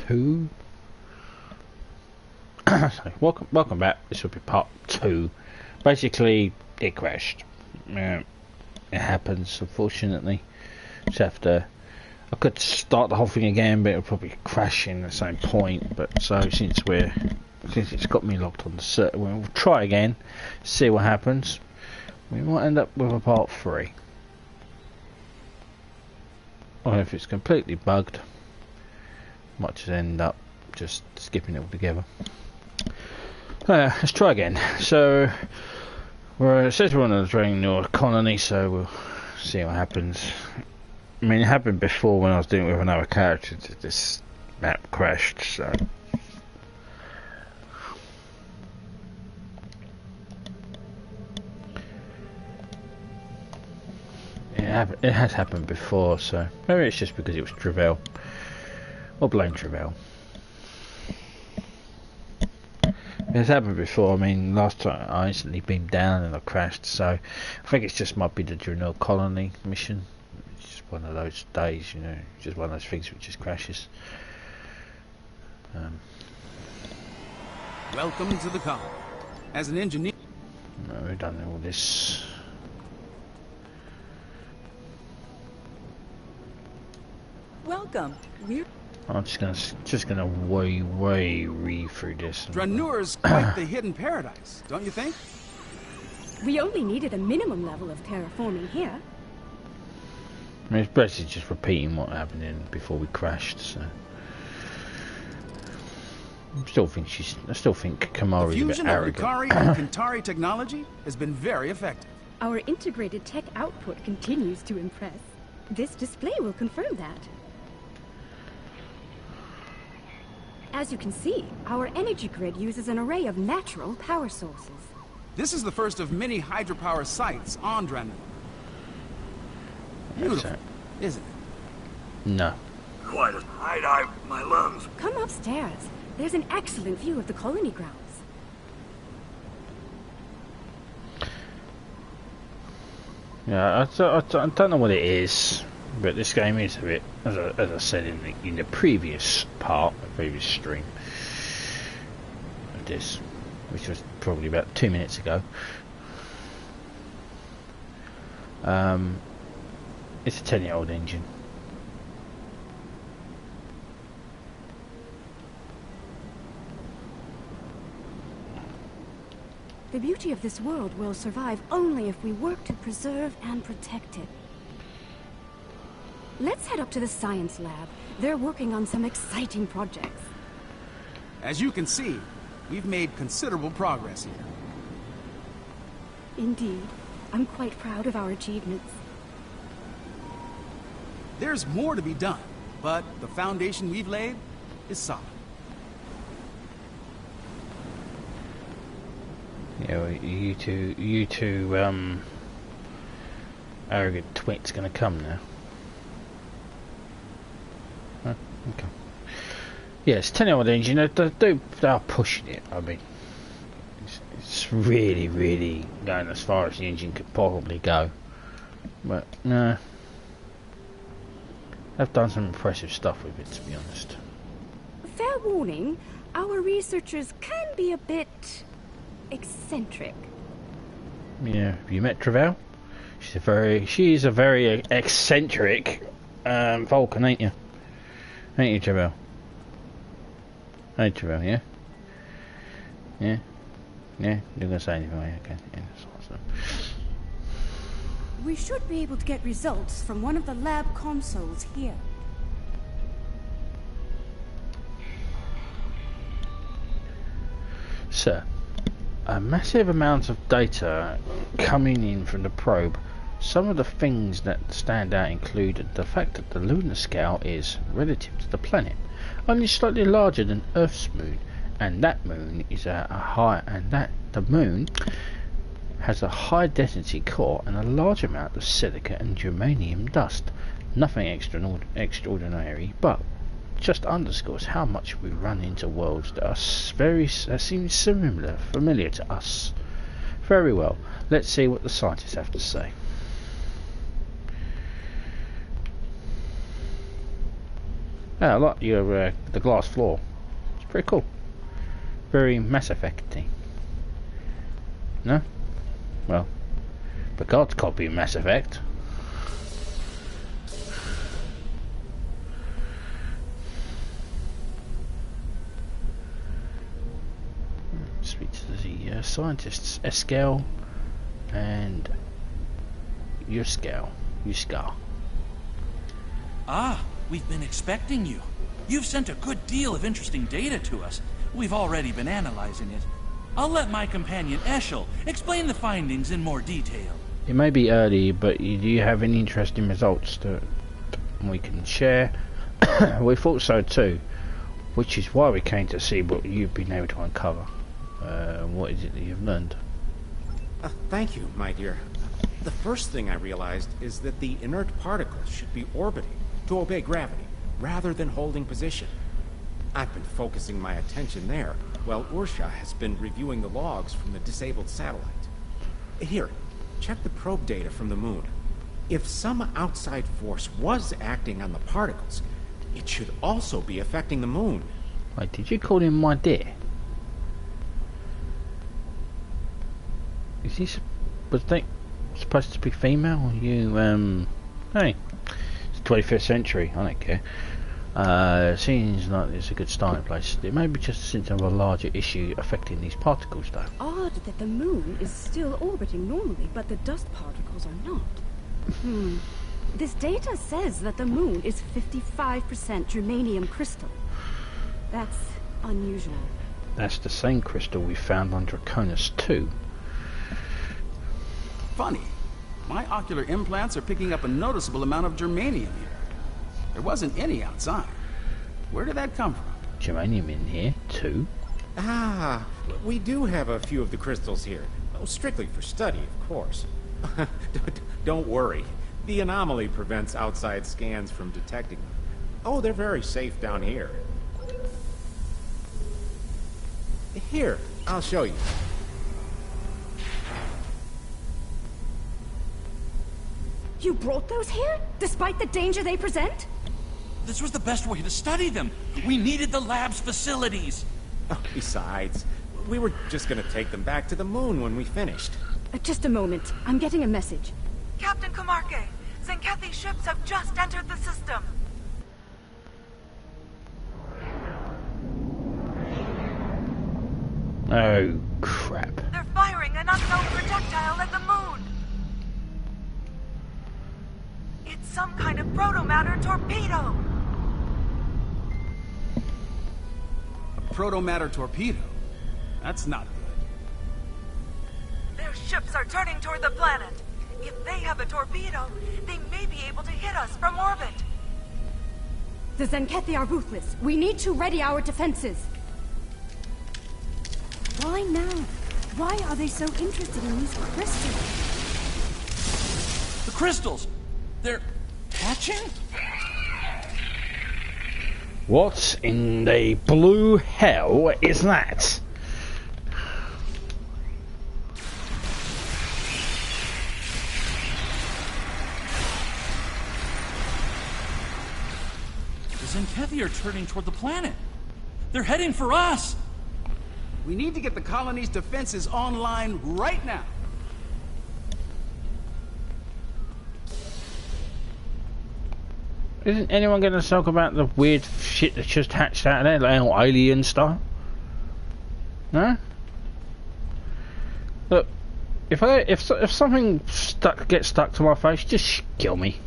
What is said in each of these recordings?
2. So, welcome back. This will be part 2. Basically, it crashed. It happens, unfortunately. Just have to. I could start the whole thing again, but it'll probably crash in the same point. But so since it's got me locked on the server, we'll try again, see what happens. We might end up with a part 3. Or if it's completely bugged, might just end up just skipping it altogether. Let's try again. So it says we're on a drain or colony, so we'll see what happens. I mean, it happened before when I was doing it with another character. This map crashed, so. It has happened before, so maybe it's just because it was Travell. Or blame Travell. It's happened before. I mean, last time I instantly beamed down and I crashed, so I think it just might be the Drenor colony mission. It's just one of those days, you know, just one of those things which just crashes. Welcome to the colony. As an engineer, We've done all this. Welcome. I'm just gonna way read through this. Drenor's quite the hidden paradise, don't you think? We only needed a minimum level of terraforming here. I mean, it's basically just repeating what happened before we crashed. So I still think Kamari's a bit fusion of arrogant. Yukari and Kintari technology has been very effective. Our integrated tech output continues to impress. This display will confirm that. As you can see, our energy grid uses an array of natural power sources. This is the first of many hydropower sites on Drenor. Beautiful, isn't it? No. Quite a high my lungs. Come upstairs. There's an excellent view of the colony grounds. Yeah, I don't know what it is, but this game is a bit, as I said in the previous part, the previous stream of this, which was probably about 2 minutes ago. It's a 10-year-old engine. The beauty of this world will survive only if we work to preserve and protect it. Let's head up to the science lab. They're working on some exciting projects. As you can see, we've made considerable progress here. Indeed. I'm quite proud of our achievements. There's more to be done, but the foundation we've laid is solid. Yeah, well, you two arrogant twits gonna come now. Huh? Okay. Yes, 10-year-old engine. They are pushing it. I mean, it's really going as far as the engine could probably go. But no, they've done some impressive stuff with it, to be honest. Fair warning, our researchers can be a bit eccentric. Yeah, have you met Travell? She's a very eccentric Vulcan, ain't you? Ain't you, Travell? Hey, Travell, yeah? Yeah? Yeah? You're gonna say anything, right? Okay. Yeah, that's awesome. We should be able to get results from one of the lab consoles here. Sir, a massive amount of data coming in from the probe. Some of the things that stand out include the fact that the lunar scale is, relative to the planet, only slightly larger than Earth's moon, and that moon is the moon has a high density core and a large amount of silica and germanium dust. Nothing extraordinary, but just underscores how much we run into worlds that seem familiar to us. Very well, let's see what the scientists have to say. Yeah, I like your the glass floor. It's pretty cool. Very Mass Effect-y. No? Well, Picard's copy of Mass Effect. Speak to the scientists, Escal and Yuskal. Ah, we've been expecting you. You've sent a good deal of interesting data to us. We've already been analyzing it. I'll let my companion Eshel explain the findings in more detail. It may be early, but do you have any interesting results that we can share? We thought so too, which is why we came to see what you've been able to uncover. What is it that you've learned? Thank you, my dear. The first thing I realized is that the inert particles should be orbiting to obey gravity, rather than holding position. I've been focusing my attention there, while Ursha has been reviewing the logs from the disabled satellite. Here, check the probe data from the moon. If some outside force was acting on the particles, it should also be affecting the moon. Wait, did you call him my dear? Is he supposed to be female? Hey, it's the 25th century, I don't care. Seems like it's a good starting place. It may be just a symptom of a larger issue affecting these particles, though. Odd that the moon is still orbiting normally, but the dust particles are not. This data says that the moon is 55% germanium crystal. That's unusual. That's the same crystal we found on Draconis 2. Funny. My ocular implants are picking up a noticeable amount of germanium here. There wasn't any outside. Where did that come from? Germanium in here, too? Ah, we do have a few of the crystals here. Oh, strictly for study, of course. Don't worry. The anomaly prevents outside scans from detecting them. Oh, they're very safe down here. Here, I'll show you. You brought those here, despite the danger they present? This was the best way to study them. We needed the lab's facilities. Oh, besides, we were just gonna take them back to the moon when we finished. Just a moment. I'm getting a message. Captain Kamarke, Zenkethi's ships have just entered the system. Oh, crap. They're firing an unknown projectile at the moon. It's some kind of protomatter torpedo. A protomatter torpedo? That's not good. Their ships are turning toward the planet. If they have a torpedo, they may be able to hit us from orbit. The Zenkethi are ruthless. We need to ready our defenses. Why now? Why are they so interested in these crystals? The crystals! They're hatching? What in the blue hell is that? The Zenkethi are turning toward the planet. They're heading for us! We need to get the colony's defenses online right now. Isn't anyone going to talk about the weird shit that's just hatched out of there, like alien stuff? No? Look, if something gets stuck to my face, just kill me.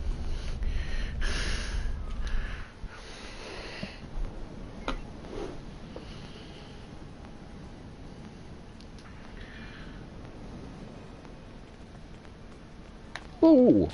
Ooh.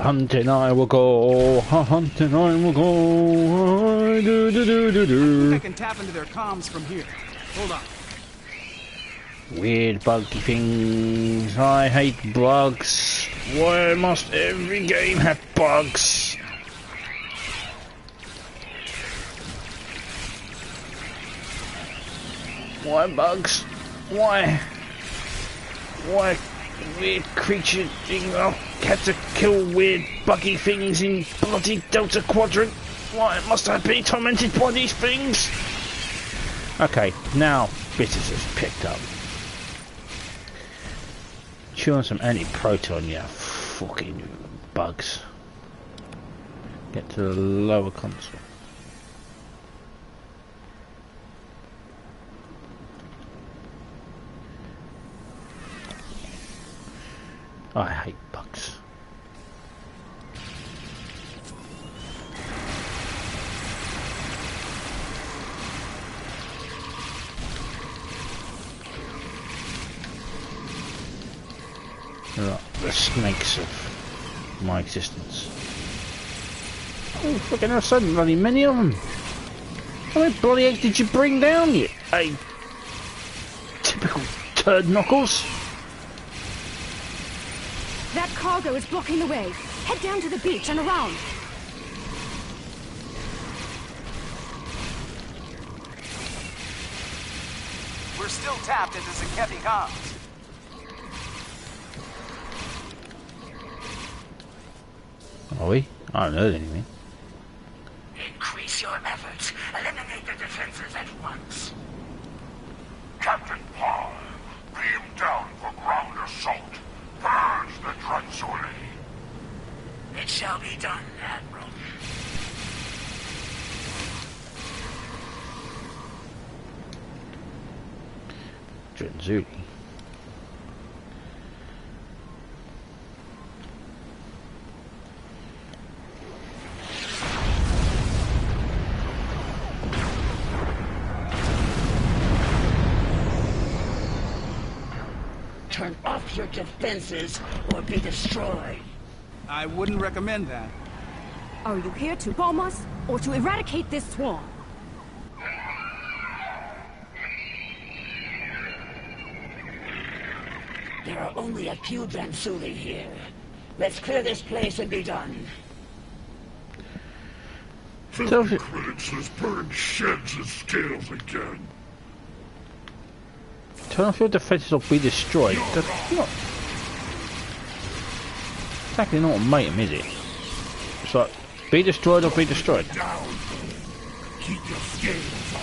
Hunting I will go, hunting I will go, I think I can tap into their comms from here. Hold on. Weird buggy things. I hate bugs. Why must every game have bugs? Why bugs? Why? Why weird creature thing? Oh, had to kill weird buggy things in bloody Delta Quadrant. Why must I be tormented by these things? Okay, now Bitters has picked up. Chew on some anti-proton, you fucking bugs. Get to the lower console. I hate bugs. They're like the snakes of my existence. Oh, fucking hell, so bloody many of them. How many bloody eggs did you bring down, you? Hey, typical turd knuckles. That cargo is blocking the way. Head down to the beach and around. We're still tapped into Zakethi comms. Are we? I haven't heard anything. Increase your efforts. Eliminate the defenses at once. Captain Paul, beam down for ground assault. Purge the Dransuli. It shall be done, Admiral. Dransuli. Turn off your defenses or be destroyed. I wouldn't recommend that. Are you here to bomb us or to eradicate this swarm? There are only a few Dransuli here. Let's clear this place and be done. Filthy critics has burned sheds and scales again. Turn off your defences or be destroyed. That's not exactly not a mate, is it? It's like, be destroyed or be destroyed. Down. Keep your scales on.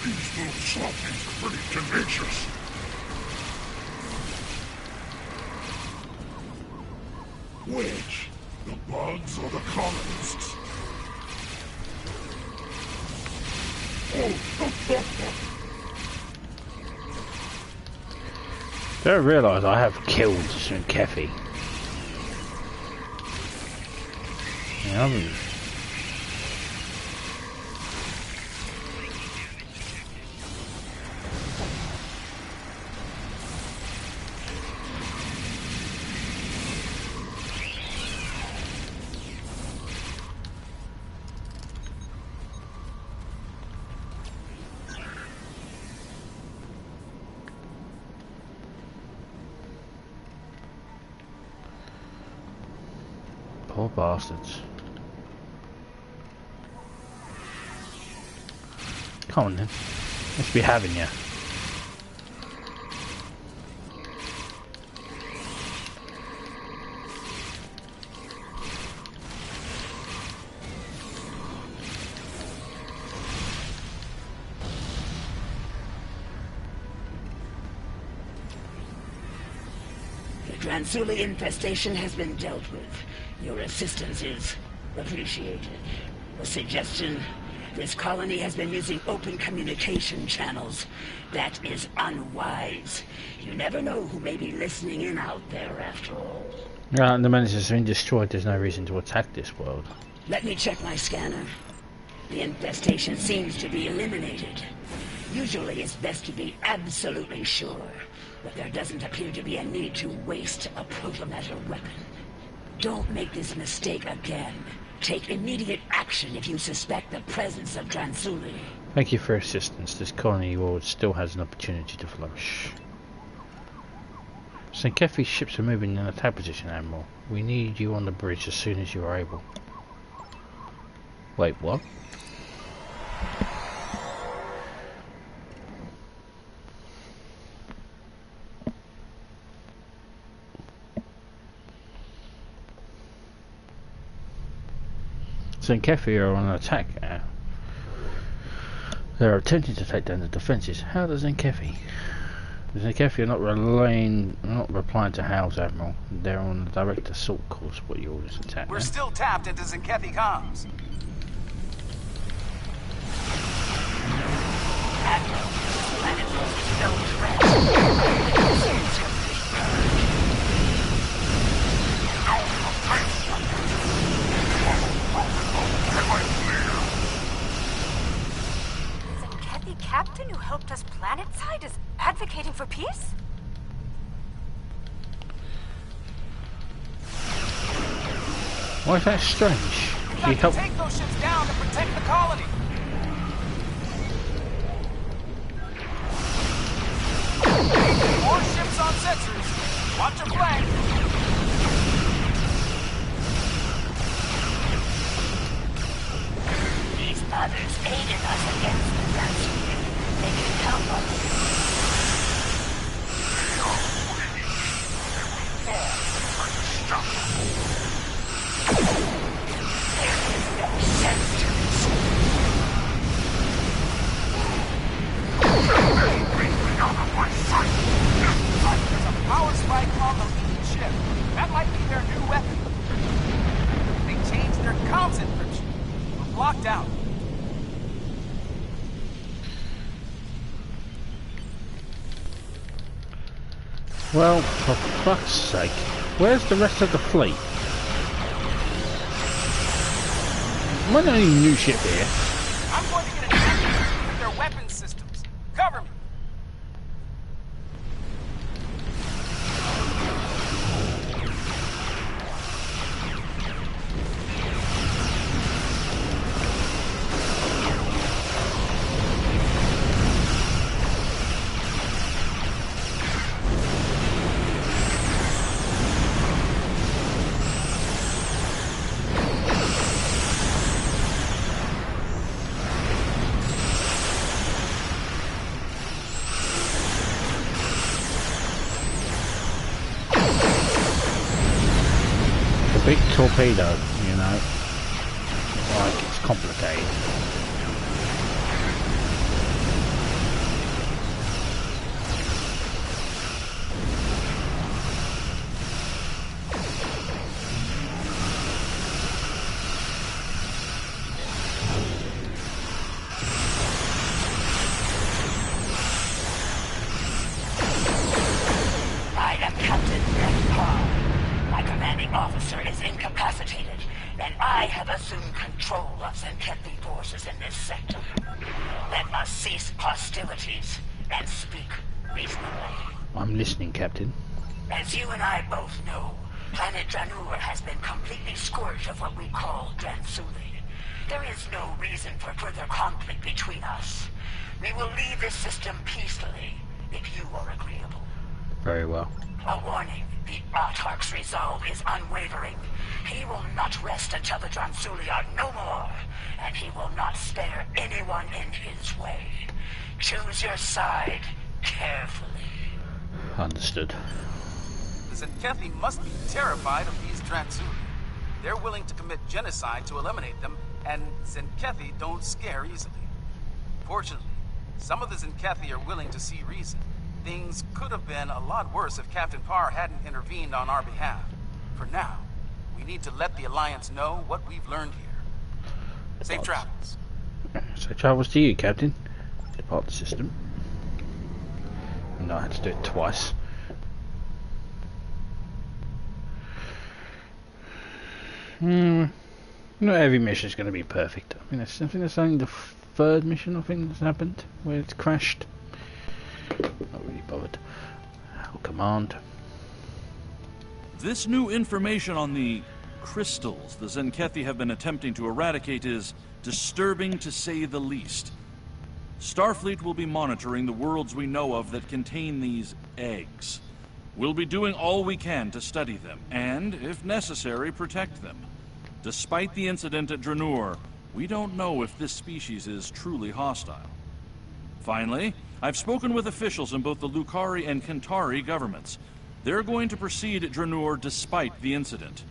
These little softies are pretty tenacious. Which? The bugs or the colonists? Don't realise I have killed Zakethi. Yeah, poor bastards. Come on then. Let's be having you. The Dransuli infestation has been dealt with. Your assistance is appreciated. A suggestion? This colony has been using open communication channels. That is unwise. You never know who may be listening in out there after all. The menace has been destroyed. There's no reason to attack this world. Let me check my scanner. The infestation seems to be eliminated. Usually it's best to be absolutely sure, but there doesn't appear to be a need to waste a protometal weapon. Don't make this mistake again. Take immediate action if you suspect the presence of Dransuli. Thank you for your assistance. This colony world still has an opportunity to flourish. St. Kefi's ships are moving in attack position, Admiral. We need you on the bridge as soon as you are able. Wait, what? St. Kefi are on an attack now. They're attempting to take down the defences. How does St. Kefi? St. Kefi are not replying to Hal's Admiral. They're on a direct assault course. What you orders attack? We're still tapped into St. Kefi comms. Admiral, this planet poses no threat. The captain who helped us planetside is advocating for peace? Why is that strange? She helped. Take those ships down to protect the colony. More ships on sensors. Watch your flank. These others aided us against the Dransuli. They can help us. There is no sense to this. There's a power spike on the lead ship. That might be their new weapon. They changed their comms encryption. We're blocked out. Well, for fuck's sake, where's the rest of the fleet? Am I the only new ship here? I'm going to get an accurate with their weapons systems. Cover me. Big torpedo, you know, like it's complicated. I am Captain Red. My commanding officer is incapacitated, and I have assumed control of St. Kefi forces in this sector. Let us cease hostilities and speak reasonably. I'm listening, Captain. As you and I both know, planet Dranur has been completely scourged of what we call Dransuli. There is no reason for further conflict between us. We will leave this system peacefully, if you are agreeable. Very well. A warning. The Autarch's resolve is unwavering. He will not rest until the Dransuli are no more, and he will not spare anyone in his way. Choose your side carefully. Understood. The St. Kefi must be terrified of these Dransuli. They're willing to commit genocide to eliminate them, and St. Kefi don't scare easily. Fortunately, some of the St. Kefi are willing to see reason. Things could have been a lot worse if Captain Parr hadn't intervened on our behalf. For now, we need to let the Alliance know what we've learned here. Safe travels. Safe travels to you, Captain. Depart the system. No, I had to do it twice. Not every mission is going to be perfect. I think that's only the third mission I think that's happened where it's crashed. Not really bothered. Command. This new information on the crystals the Zenkethi have been attempting to eradicate is disturbing to say the least. Starfleet will be monitoring the worlds we know of that contain these eggs. We'll be doing all we can to study them, and, if necessary, protect them. Despite the incident at Dranur, we don't know if this species is truly hostile. Finally, I've spoken with officials in both the Lukari and Kentari governments. They're going to proceed at Dranur despite the incident.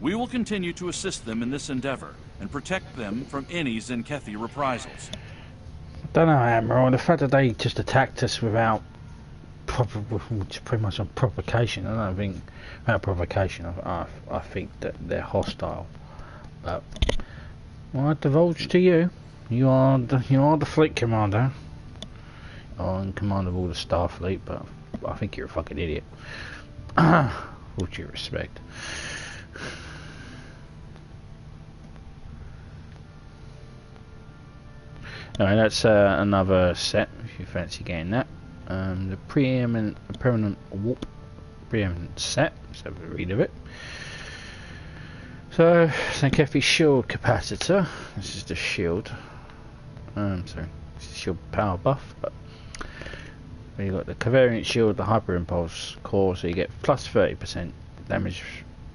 We will continue to assist them in this endeavor and protect them from any Zenkethi reprisals. I don't know, Admiral. The fact that they just attacked us without pretty much on provocation. I don't think without provocation. I think that they're hostile. But I divulge to you. You are the fleet commander. Or in command of all the Starfleet, but I think you're a fucking idiot. With due respect. Anyway, that's another set if you fancy getting that. The preeminent set. Let's have a read of it. So, Zenkethi shield capacitor. This is the shield. Sorry, this is shield power buff, but you've got the covariant shield, the hyper impulse core, so you get plus 30% damage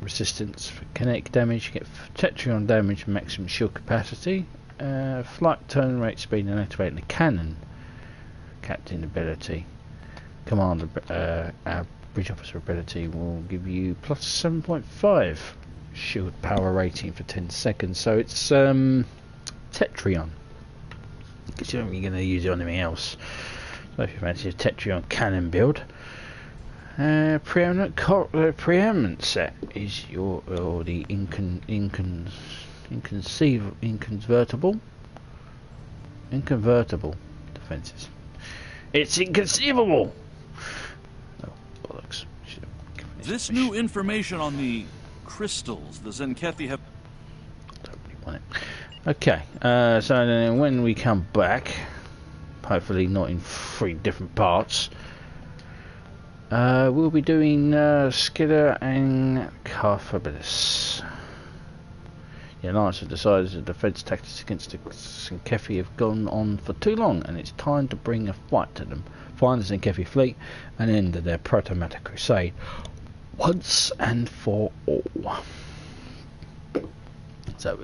resistance for kinetic damage. You get Tetrion damage, maximum shield capacity, flight turn rate, speed, and activating the cannon. Captain ability, command, our bridge officer ability will give you plus 7.5 shield power rating for 10 seconds. So it's Tetrion, because you're only going to use it on anything else. So if you fancy a Tetrion cannon build, preeminent set is the inconvertible defenses. It's inconceivable. Oh, bollocks. This new information on the crystals the Zenkethi have. Don't really want it. Okay, so then when we come back, hopefully not in 3 different parts, we'll be doing Skidder and Carthabilis. The Alliance have decided the defense tactics against the Zenkethi have gone on for too long, and it's time to bring a fight to them, find the Zenkethi fleet, and end their proto-matter crusade once and for all. So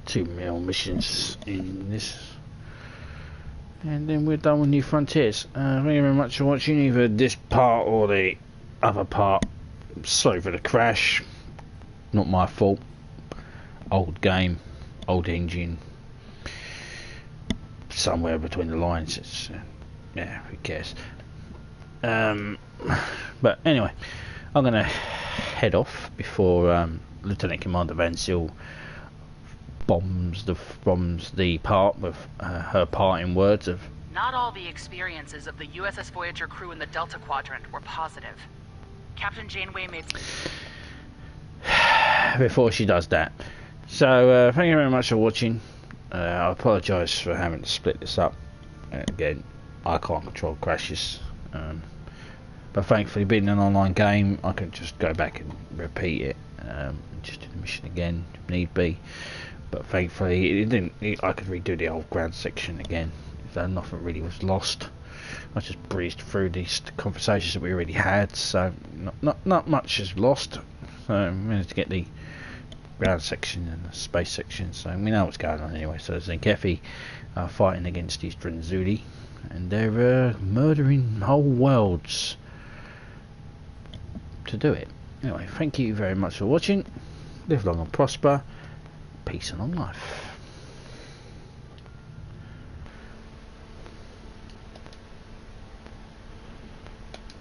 2 missions in this, and then we're done with New Frontiers. Thank you very much for watching either this part or the other part. Sorry for the crash, not my fault. Old game, old engine, somewhere between the lines. It's yeah, who cares? But anyway, I'm gonna head off before Lieutenant Commander Van Zyl bombs the part with her parting words of, "Not all the experiences of the USS Voyager crew in the Delta Quadrant were positive. Captain Janeway made..." Before she does that. So, thank you very much for watching. I apologise for having to split this up. Again, I can't control crashes. But thankfully, being an online game, I can just go back and repeat it. Just do the mission again, if need be. But thankfully, I could redo the old ground section again. So nothing really was lost. I just breezed through these conversations that we already had. So, not much is lost. So, I managed to get the ground section and the space section, so we know what's going on anyway. So Zenkethi are fighting against these Drenzuli, and they're murdering whole worlds to do it. Anyway, thank you very much for watching. Live long and prosper. Peace and long life.